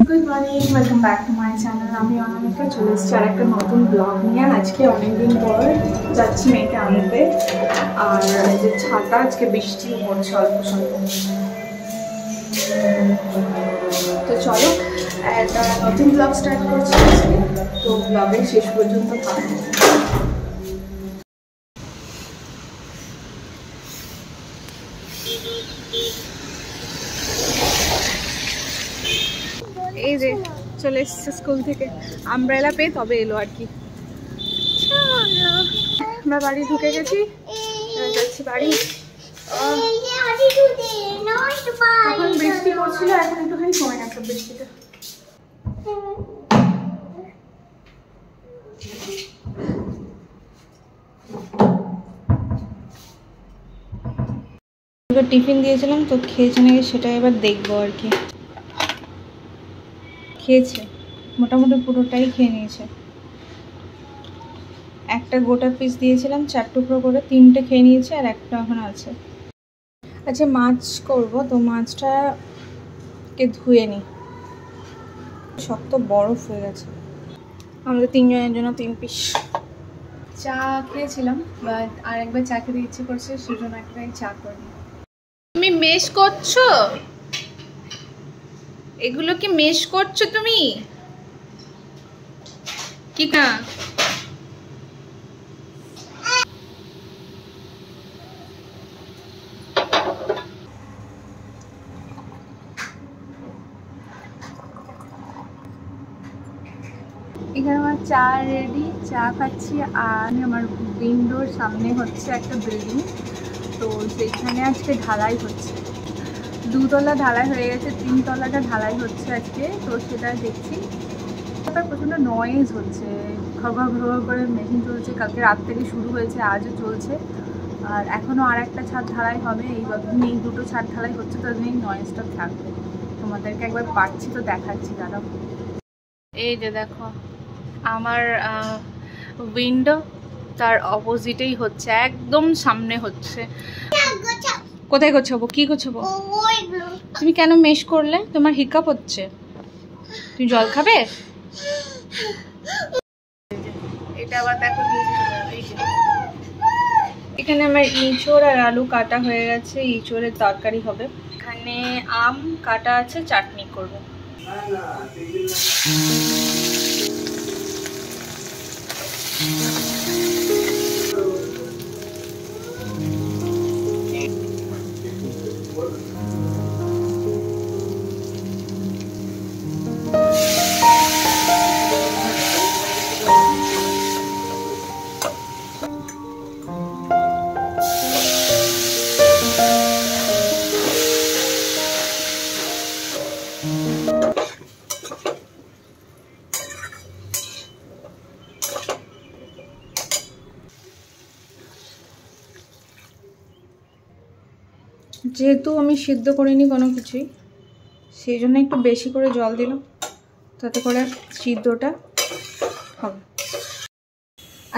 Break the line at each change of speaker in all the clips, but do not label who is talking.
Good morning, welcome back to my channel. আমি অনামিকা চলে এসেছি আর একটা নতুন ব্লগ নিয়ে। আজকে অনেকদিন পর যাচ্ছি মেয়েকে আনতে। আর যে ছাতা, আজকে বৃষ্টিও পড়ছে অল্প স্বল্প। তো চলো একটা নতুন ব্লগ স্টার্ট করছি আজকে। তো ব্লগের শেষ পর্যন্ত থাকবো। এই যে চলে এসেছে স্কুল থেকে, আমব্রেলা পেয়ে তবে এলো আর কি। আমরা বাড়ি ঢুকে গেছি, যাচ্ছি বাড়ি। এখন বৃষ্টি পড়ছিল, এখন একটুখানি কমে গেছে বৃষ্টিটা। টিফিন দিয়েছিলাম তো খেয়েছে নাকি সেটা এবার দেখবো আর কি। খেয়েছে, মোটামুটি পুরোটাই খেয়ে নিয়েছে। একটা গোটা পিস দিয়েছিলাম 4 টুকরো করে, 3টে খেয়ে নিয়েছে আর একটা এখন আছে। আচ্ছা মাছ করব, তো মাছটাকে ধুয়ে নিই। শক্ত বরফ হয়ে গেছে। আমাদের 3 জনের জন্য 3 পিস। চা খেয়েছিলাম, আর একবার চা খেতে ইচ্ছে করছে, সেজন্য একটাই চা করে নিই। তুমি মেশ করছো? এগুলো কি মেশ করছো তুমি? কি না এখানে আমার চা রেডি, চা খাচ্ছি। আর আমার উইন্ডোর সামনে হচ্ছে একটা বিল্ডিং, তো সেখানে আজকে ঢালাই হচ্ছে। 2 তলা ঢালাই হয়ে গেছে, 3 তলাটা ঢালাই হচ্ছে আজকে, তো সেটা দেখছি। প্রচণ্ড নয়েজ হচ্ছে, খবর খবর করে মেশিন চলছে, কালকে রাত থেকে শুরু হয়েছে, আজও চলছে। আর এখনও আর একটা ছাদ ঢালাই হবে, এই এই 2টো ছাদ ঢালাই হচ্ছে, তো এই নয়েজটা থাকবে। তোমাদেরকে একবার পাচ্ছি তো দেখাচ্ছি দাঁড়াও। এই যে দেখো আমার উইন্ডো, তার অপোজিটেই হচ্ছে, একদম সামনে হচ্ছে। কোথায় গোছাবো? কি গোছাবো? তুমি কেন মেশ করলে? তোমার হিকাপ হচ্ছে, তুমি জল খাবে? এটা আবার দেখো, এখানে আমার ইঁচড় আর আলু কাটা হয়ে গেছে, ইঁচড়ের তরকারি হবে। এখানে আম কাটা আছে, চাটনি করবো। যেহেতু আমি সিদ্ধ করিনি কোনো কিছুই, সেই জন্য একটু বেশি করে জল দিলাম, তাতে করে সিদ্ধটা হবে।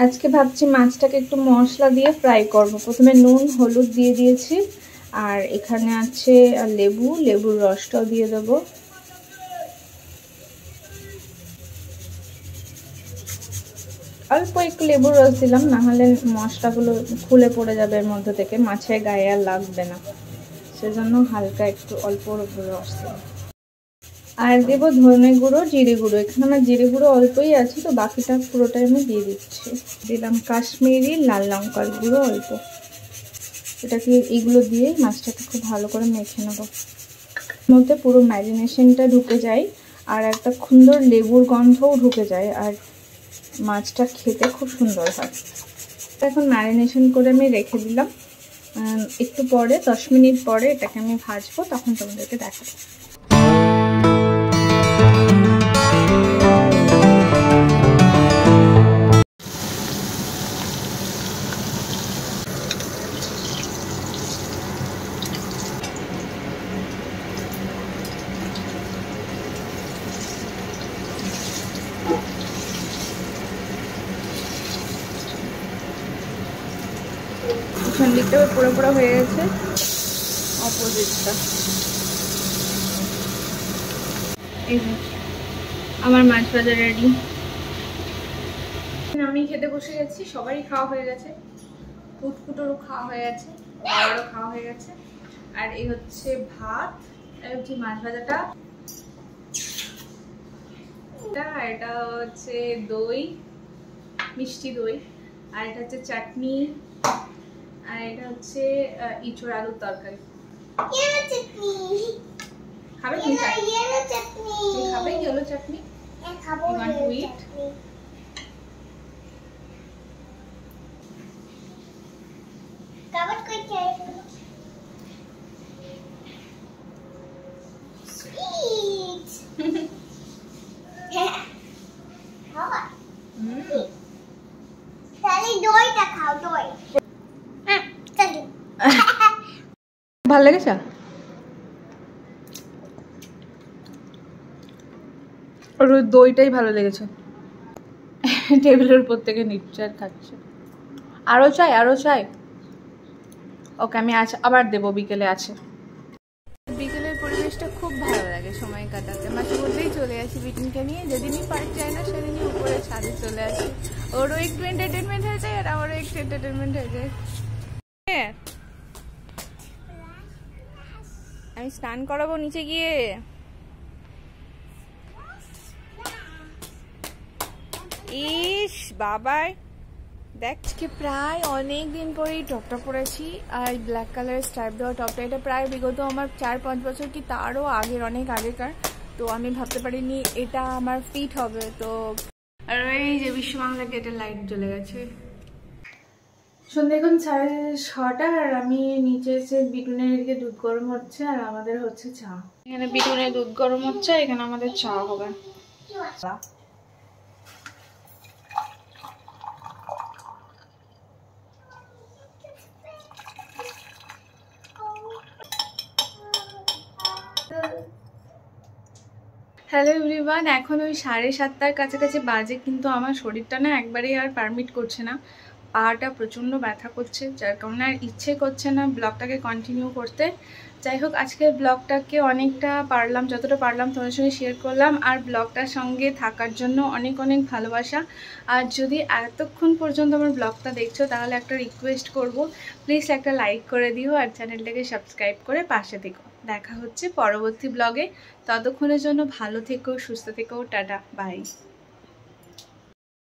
আজকে ভাবছি মাছটাকে একটু মশলা দিয়ে ফ্রাই করব। প্রথমে নুন হলুদ দিয়ে দিয়েছি, আর এখানে আছে লেবুর রসটাও দিয়ে দেবো। অল্প একটু লেবুর রস দিলাম, না হলে মশলাগুলো খুলে পড়ে যাবে এর মধ্যে থেকে, মাছের গায়ে আর লাগবে না, সেজন্য হালকা একটু অল্প রস দিলাম। আর দেবো ধনে গুঁড়ো, জিরে গুঁড়ো। এখানে আমার জিরে গুঁড়ো অল্পই আছে, তো বাকিটা পুরোটাই আমি দিয়ে দিচ্ছি। দিলাম কাশ্মীরি লাল লঙ্কার গুঁড়ো অল্প। এটাকে এইগুলো দিয়ে মাছটাকে খুব ভালো করে মেখে নেবো, মধ্যে পুরো ম্যারিনেশনটা ঢুকে যায়, আর একটা সুন্দর লেবুর গন্ধও ঢুকে যায়, আর মাছটা খেতে খুব সুন্দর হয়। এখন ম্যারিনেশন করে আমি রেখে দিলাম। একটু পরে 10 মিনিট পরে এটাকে আমি ভাজবো, তখন তোমাদেরকে দেখাবো। পিছন দিকটা পুরো হয়ে গেছে, অপোজিটটা এই আমার মাছ ভাজা রেডি। আমি খেতে বসে গেছি, সবারই খাওয়া হয়ে গেছে, ফুটফুটোরও খাওয়া হয়ে গেছে, বাবারও খাওয়া হয়ে গেছে। আর এই হচ্ছে ভাত, আর হচ্ছে মাছ ভাজাটা, এটা হচ্ছে দই, মিষ্টি দই, আর এটা হচ্ছে চাটনি, আর এটা হচ্ছে ইঁচড় আলুর তরকারি। খাবে তুমি চাটনি? খাবে yellow chutney? You want to eat? ভালো লেগেছে? ওর দইটাই ভালো লেগেছে। টেবিলের উপর থেকে নিচ্ছে আর খাচ্ছে। আরো চাই, আরো চাই? ওকে, আমি আবার দেবো, বিকেলে আছে। বিকেলের পরিবেশটা খুব ভালো লাগে সময় কাটাতে, মাঝে মধ্যেই চলে আসি বিটিনকে নিয়ে। যেদিনই পার্ক যায় না সেদিনই উপরে ছাদে চলে আসি। ওরও একটু এন্টারটেনমেন্ট হয়ে যায় আর আমারও একটু এন্টারটেনমেন্ট হয়ে যায়। আমি স্নান করাবো নিচে গিয়ে। ইস বাবা, দেখকে প্রায় অনেক দিন পরেই টপটা পরেছি। আর ব্ল্যাক কালারের স্ট্রাইপ দেওয়া টপটা, এটা প্রায় বিগত আমার 4-5 বছর কি তারও আগের, অনেক আগেকার। তো আমি ভাবতে পারিনি এটা আমার ফিট হবে। তো আর এই যে বিশ্ব বাংলা গেটের লাইট জ্বলে গেছে। সন্ধ্যে এখন 6:30, আর আমি নিচে এসে বিটুনের এদিকে দুধ গরম হচ্ছে আর আমাদের হচ্ছে চা। এখানে বিটুনের দুধ গরম হচ্ছে, এখানে আমাদের চা হবে। হ্যালো এভরিওয়ান, এখন ওই 7:30টার কাছাকাছি বাজে, কিন্তু আমার শরীরটা না একবারেই আর পারমিট করছে না। পাটা প্রচণ্ড ব্যথা করছে, যার কারণে আর ইচ্ছে করছে না ব্লগটাকে কন্টিনিউ করতে। যাই হোক, আজকের ব্লগটাকে অনেকটা পারলাম, যতটা পারলাম তোমার সঙ্গে শেয়ার করলাম। আর ব্লগটার সঙ্গে থাকার জন্য অনেক অনেক ভালোবাসা। আর যদি এতক্ষণ পর্যন্ত আমার ব্লগটা দেখছো তাহলে একটা রিকোয়েস্ট করব, প্লিজ একটা লাইক করে দিও আর চ্যানেলটাকে সাবস্ক্রাইব করে পাশে থেকো। দেখা হচ্ছে পরবর্তী ব্লগে। ততক্ষণের জন্য ভালো থেকো, সুস্থ থেকো, টাটা, বাই।